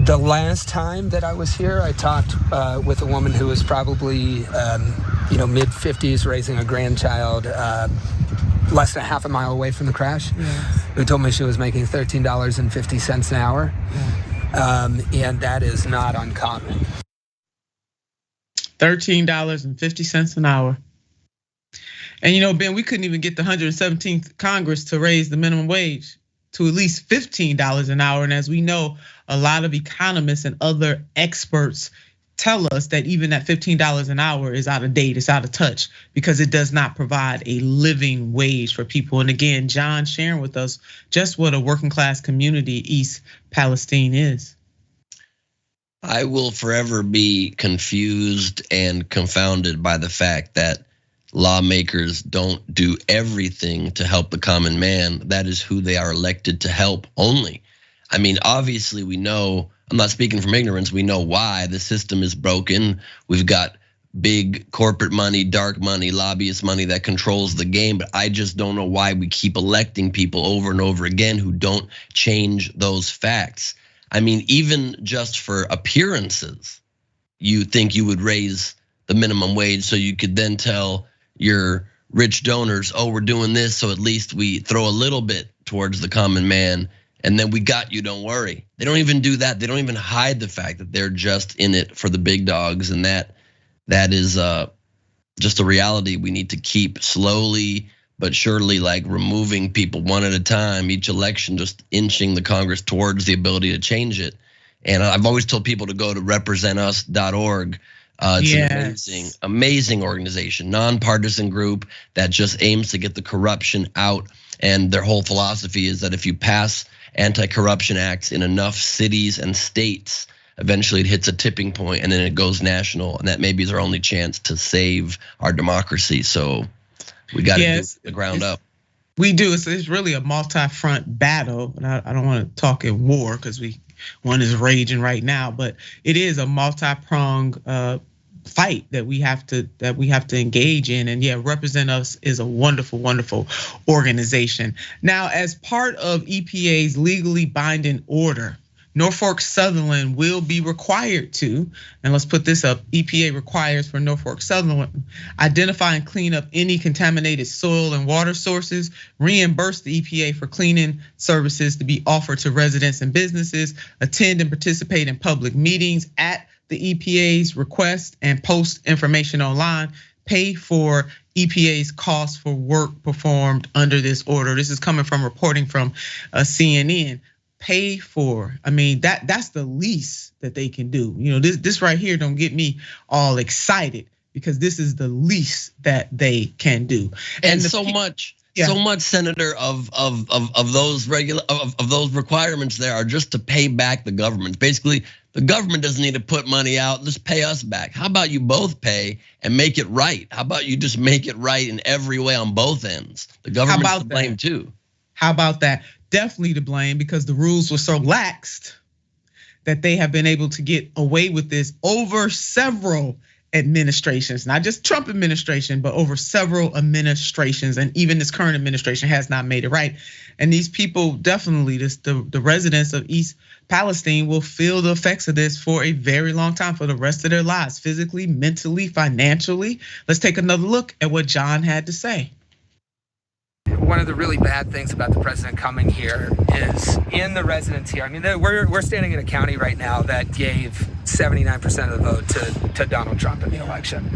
The last time that I was here, I talked with a woman who was probably, mid-50s, raising a grandchild, less than half a mile away from the crash, who told me she was making $13.50 an hour. And that is not uncommon. $13.50 an hour. And Ben, we couldn't even get the 117th Congress to raise the minimum wage to at least $15 an hour. And as we know, a lot of economists and other experts tell us that even that $15 an hour is out of date, it's out of touch, because it does not provide a living wage for people. And again, John sharing with us just what a working class community East Palestine is. I will forever be confused and confounded by the fact that lawmakers don't do everything to help the common man. That is who they are elected to help only. I mean, obviously we know, I'm not speaking from ignorance, we know why the system is broken. We've got big corporate money, dark money, lobbyist money that controls the game, but I just don't know why we keep electing people over and over again who don't change those facts. I mean, even just for appearances, you think you would raise the minimum wage so you could then tell your rich donors, oh, we're doing this, so at least we throw a little bit towards the common man, and then we got you, don't worry. They don't even do that. They don't even hide the fact that they're just in it for the big dogs, and that is just a reality we need to keep slowly but surely, like removing people one at a time, each election just inching the Congress towards the ability to change it. And I've always told people to go to representus.org. It's an amazing organization, nonpartisan group that just aims to get the corruption out. And their whole philosophy is that if you pass anti-corruption acts in enough cities and states, eventually it hits a tipping point and then it goes national. And that maybe is our only chance to save our democracy. So we got to do it the ground up. We do. It's really a multi-front battle, and I don't want to talk in war because one is raging right now, but it is a multi-pronged fight that we have to engage in. And Represent Us is a wonderful, wonderful organization. Now, as part of EPA's legally binding order, Norfolk Southern will be required to, and let's put this up, EPA requires for Norfolk Southern, identify and clean up any contaminated soil and water sources, reimburse the EPA for cleaning services to be offered to residents and businesses, attend and participate in public meetings at the EPA's request, and post information online, pay for EPA's costs for work performed under this order. This is coming from reporting from CNN. Pay for, I mean, that's the least that they can do. This right here don't get me all excited, because this is the least that they can do. And so much, Senator, of those those requirements there are just to pay back the government. Basically, the government doesn't need to put money out, just pay us back. How about you both pay and make it right? How about you just make it right in every way on both ends? The government's to blame too. How about that? Definitely to blame, because the rules were so laxed that they have been able to get away with this over several administrations, not just Trump administration, but over several administrations. And even this current administration has not made it right. And these people definitely, the residents of East Palestine will feel the effects of this for a very long time, for the rest of their lives, physically, mentally, financially. Let's take another look at what John had to say. One of the really bad things about the president coming here is in the residents here. I mean, we're standing in a county right now that gave 79% of the vote to Donald Trump in the election.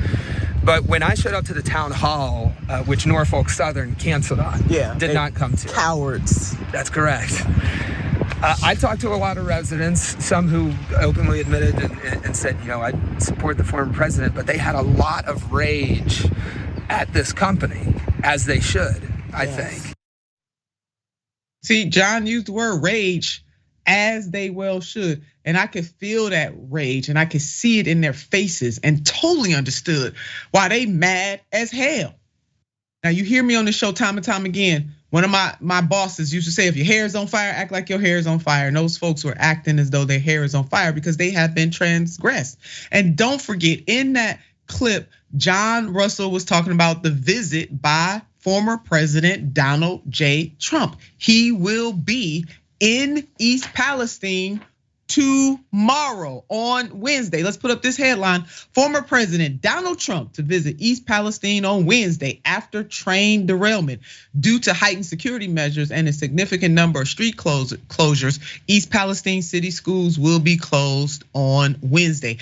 But when I showed up to the town hall, which Norfolk Southern canceled on, did not come to. Cowards. That's correct. I talked to a lot of residents, some who openly admitted and said, I support the former president, but they had a lot of rage at this company, as they should. I think. See, John used the word rage, as they well should. And I could feel that rage, and I could see it in their faces, and totally understood why they mad as hell. Now, you hear me on the show time and time again. One of my bosses used to say, if your hair is on fire, act like your hair is on fire. And those folks were acting as though their hair is on fire because they have been transgressed. And don't forget, in that clip, John Russell was talking about the visit by former President Donald J. Trump. He will be in East Palestine tomorrow on Wednesday. Let's put up this headline. Former President Donald Trump to visit East Palestine on Wednesday after train derailment. Due to heightened security measures and a significant number of street closures, East Palestine city schools will be closed on Wednesday.